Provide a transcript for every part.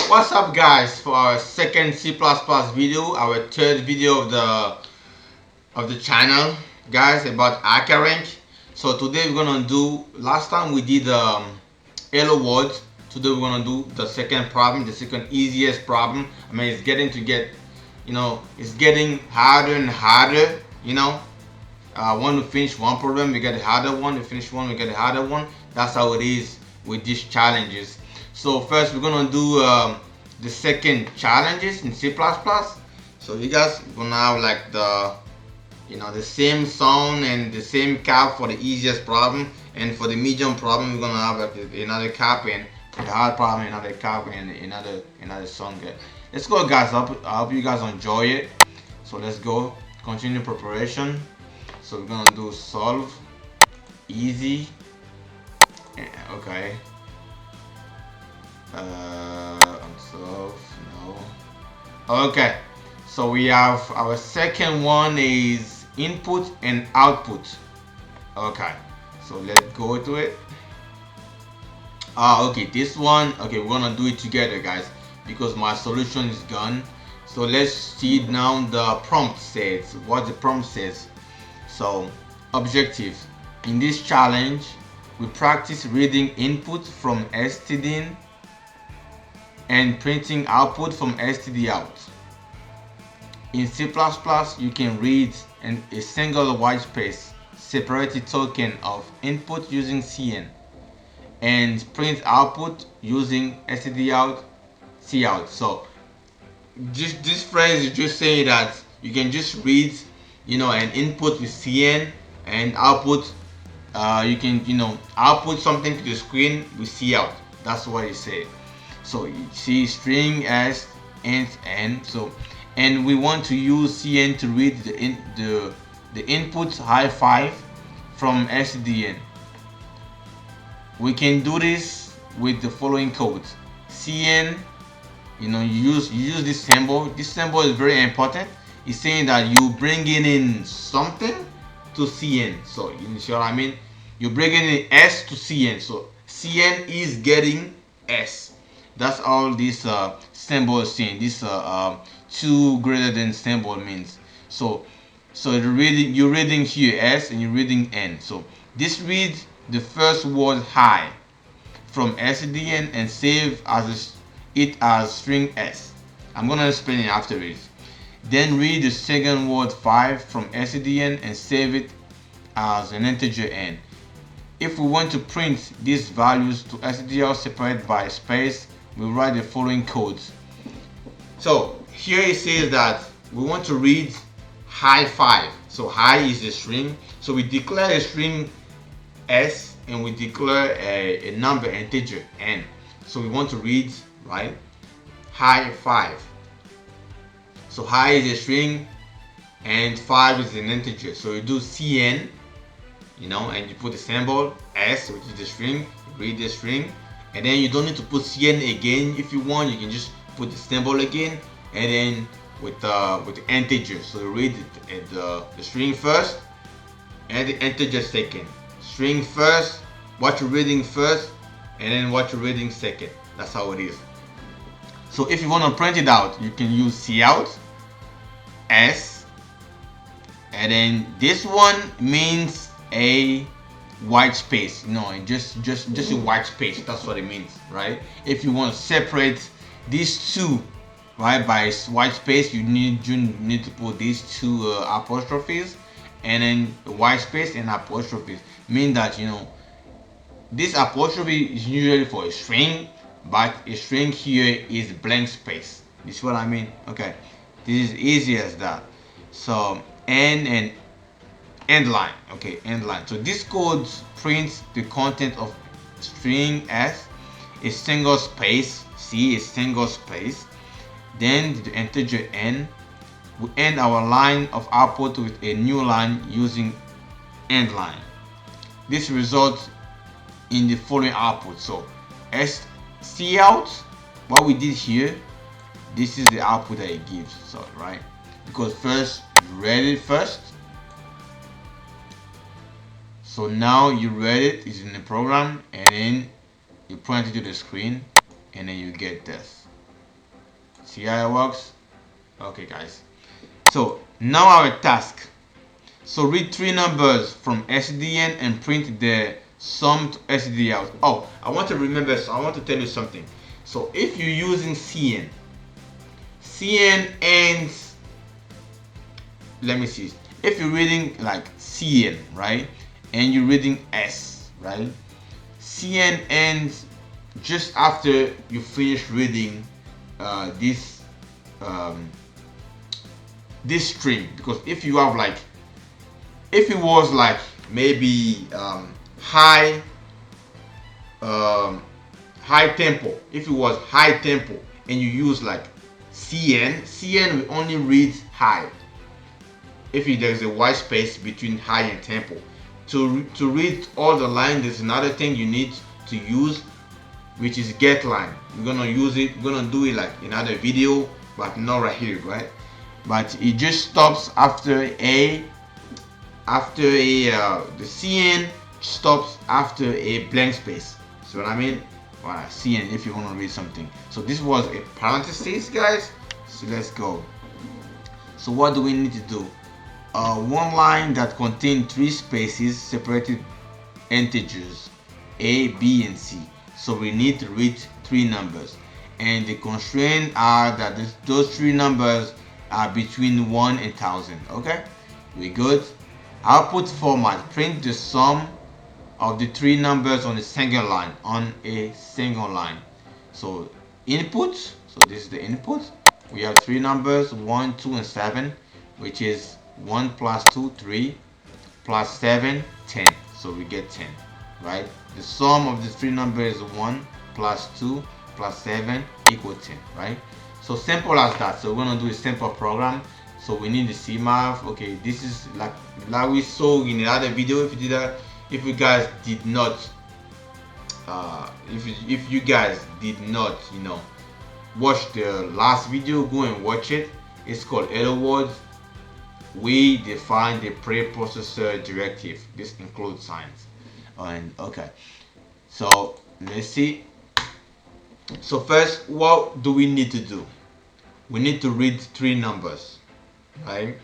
What's up, guys? For our second C++ video, our third video of the channel, guys, about hackerRank. So today we're gonna do. Last time we did hello world. Today we're gonna do the second problem, the second easiest problem. I mean, it's getting to get, it's getting harder and harder. When we finish one problem, we get a harder one. We finish one, we get a harder one. That's how it is with these challenges. So first, we're gonna do the second challenges in C++. So you guys gonna have like the same sound and the same cap for the easiest problem, and for the medium problem, we're gonna have like another cap, and for the hard problem, another cap and another song. Let's go, guys. I hope you guys enjoy it. So let's go. Continue preparation. So we're gonna do solve, easy, okay, unsolved, no. Okay, so we have our second one is input and output. Okay, so let's go to it. Okay, this one, okay, we're gonna do it together, guys, because my solution is gone. So let's see now the prompt says, what the prompt says. So, objective. In this challenge, we practice reading input from stdin and printing output from stdout. In C++, you can read a single white space separated token of input using cn and print output using stdout cout. So, this phrase is just saying that you can just read an input with cn and output, you can output something to the screen with cout. That's what it said. So you see string s int n. So, and we want to use cn to read the input high 5 from stdn. We can do this with the following code. Cn, you use this symbol. This symbol is very important. It's saying that you bringing in something to cn. So you see what I mean? You're bringing in s to cn. So cn is getting s. That's all this symbol is saying. This 2 greater than symbol means. So you're reading here s and you're reading n. So this reads the first word high from stdn and save it as string s. I'm gonna explain it after it. Then read the second word 5 from stdn and save it as an integer n. If we want to print these values to stdout separated by space, we write the following codes. So here it says that we want to read high 5. So high is a string. So we declare a string s and we declare a number integer n. So we want to read, right, high 5. So high is a string and 5 is an integer. So you do cn, and you put the symbol s, which is the string, read the string, and then you don't need to put cn again. If you want, you can just put the symbol again, and then with the integer. So you read the string first and the integer second. String first, what you're reading first, and then what you're reading second. That's how it is. So if you want to print it out, you can use cout s, and then this one means a white space. Just a white space. That's what it means, right? If you want to separate these two, right, by white space, you need to put these two apostrophes, and then the white space and apostrophes mean that this apostrophe is usually for a string, but a string here is blank space. You see what I mean? Okay, this is easy as that. So and end line. Okay, end line. So this code prints the content of string s, a single space, c, a single space, then the integer n. We end our line of output with a new line using end line. This results in the following output. So cout, what we did here, this is the output that it gives. So right, because first you read it first. So now you read it, it's in the program, and then you point it to the screen, and then you get this. See how it works? Okay, guys. So now our task. So read three numbers from SDN and print the sum to SDN out. Oh, I want to remember. So I want to tell you something. So if you're using CN ends. Let me see. If you're reading like CN, right, and you're reading S, right, CN ends just after you finish reading this this string. Because if you have like, if it was like maybe high high tempo, if it was high tempo and you use like CN will only read high. If there's a white space between high and tempo, to read all the line, there's another thing you need to use, which is get line. We're gonna use it. We're gonna do it like in another video, but not right here, right? But it just stops after the CN stops after a blank space. See what I mean? Voilà, CN if you want to read something. So this was a parenthesis, guys. So let's go. So what do we need to do? One line that contains three spaces separated integers A, B, and C. So we need to read three numbers, and the constraints are that those three numbers are between 1 and 1000. Okay, we good. Output format: print the sum of the three numbers on a single line. So input. So this is the input. We have three numbers, 1, 2, and 7, which is 1 plus 2, 3, plus 7, 10. So we get 10, right? The sum of the three numbers is 1 plus 2 plus 7 equal 10, right? So simple as that. So we're gonna do a simple program. So we need the CMAF. Okay, this is like we saw in the other video. If you did that, if you guys did not, if you guys did not, watch the last video, go and watch it. It's called Hello World. We define the preprocessor directive. This includes signs. And okay, so let's see. So first, what do we need to do? We need to read three numbers, right?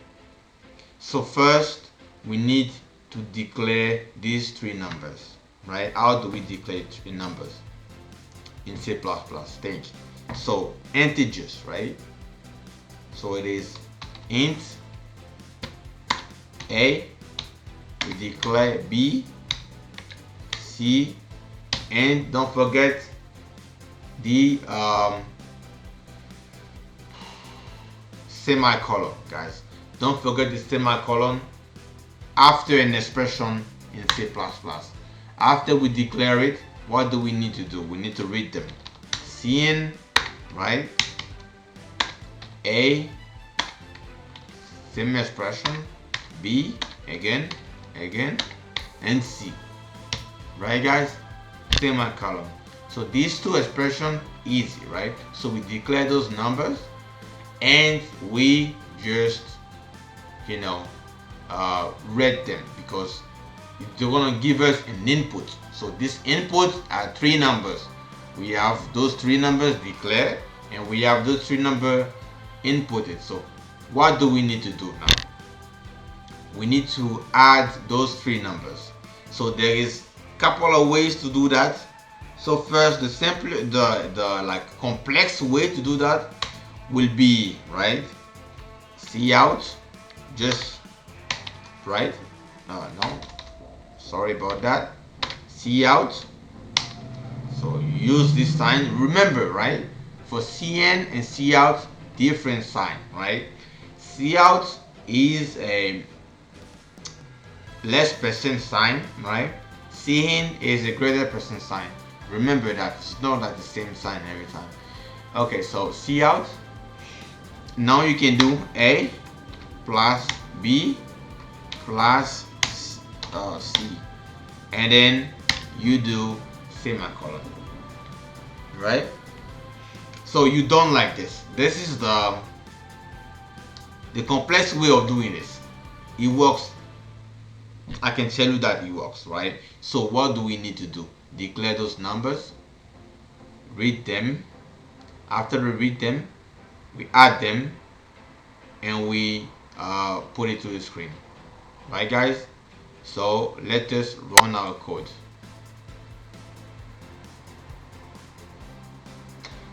So first, we need to declare these three numbers, right? How do we declare three numbers in C++? Think. So integers, right? So it is int A, we declare B, C, and don't forget the semicolon, guys. Don't forget the semicolon after an expression in C++. After we declare it, what do we need to do? We need to read them. Cn, right? A, same expression. B, again, and C. Right, guys? Semicolon. So these two expressions, easy, right? So we declare those numbers and we just, read them because they're gonna give us an input. So this input are three numbers. We have those three numbers declared and we have those three numbers inputted. So what do we need to do now? We need to add those three numbers. So there is a couple of ways to do that. So first, the like complex way to do that will be, right, cout, just right, no, sorry about that, cout. So use this sign. Remember, right, for cn and cout, different sign, right? Cout is a less percent sign, right? Cin is a greater percent sign. Remember that it's not like the same sign every time. Okay, so cout. Now you can do A plus B plus C, and then you do semicolon, right? So you don't like this. This is the complex way of doing this. It works. I can tell you that it works, right? So what do we need to do? Declare those numbers, read them. After we read them, we add them, and we put it to the screen, right guys? So let us run our code.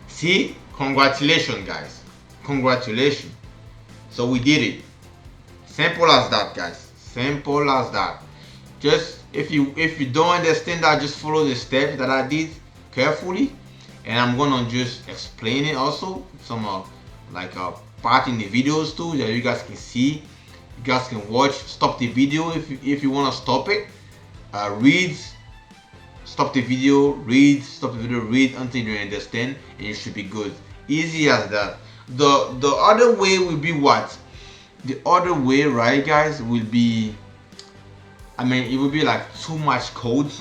See, congratulations guys, congratulations. So we did it. Simple as that guys, simple as that. Just if you don't understand that, just follow the steps that I did carefully, and I'm gonna just explain it also, some like part in the videos too, that you guys can see. You guys can watch, stop the video if you want to stop it, read, stop the video, read, stop the video, read until you understand, and you should be good. Easy as that. The other way will be what? The other way, right guys, will be, I mean, it would be like too much code,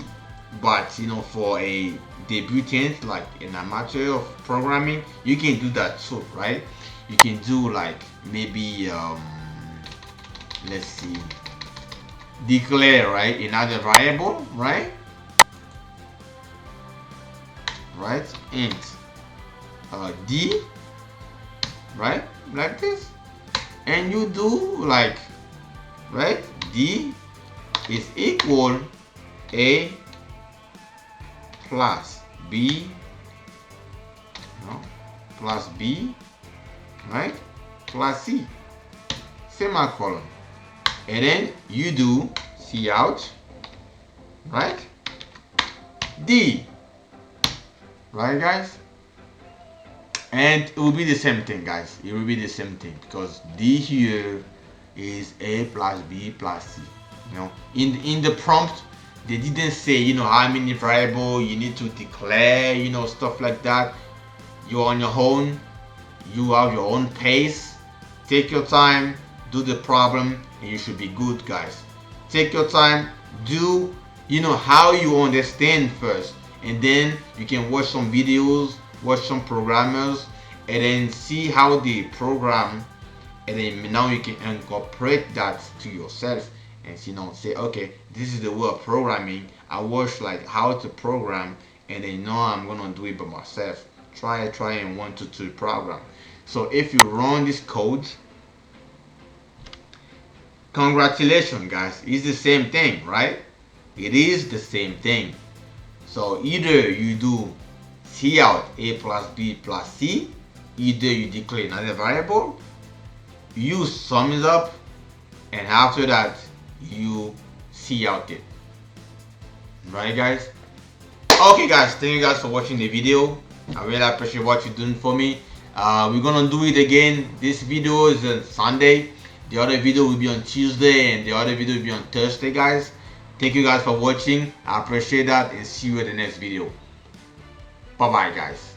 but you know, for a debutant, like an amateur of programming, you can do that too, right? You can do like maybe let's see, declare, right, another variable, right, int d, right, like this, and you do like, right, d is equal a plus b, no, plus b, right, plus c, semicolon, and then you do cout, right, d, right guys, and it will be the same thing guys, it will be the same thing, because d here is a plus b plus c. You know, in the prompt they didn't say, you know, how many variable you need to declare, you know, stuff like that. You're on your own, you have your own pace. Take your time, do the problem, and you should be good guys. Take your time, do, you know, how you understand first, and then you can watch some videos, watch some programmers, and then see how they program, and then now you can incorporate that to yourself, and you know, say, okay, this is the way of programming. I watch like how to program, and then now I'm gonna do it by myself. Try and 1 2 3 program. So if you run this code, congratulations guys, it's the same thing, right? It is the same thing. So either you do cout a plus b plus c, either you declare another variable, you sum it up, and after that you cout it, right guys? Okay guys, thank you guys for watching the video. I really appreciate what you're doing for me. We're gonna do it again. This video is on Sunday, the other video will be on Tuesday, and the other video will be on Thursday guys. Thank you guys for watching. I appreciate that, and see you in the next video. Bye bye guys.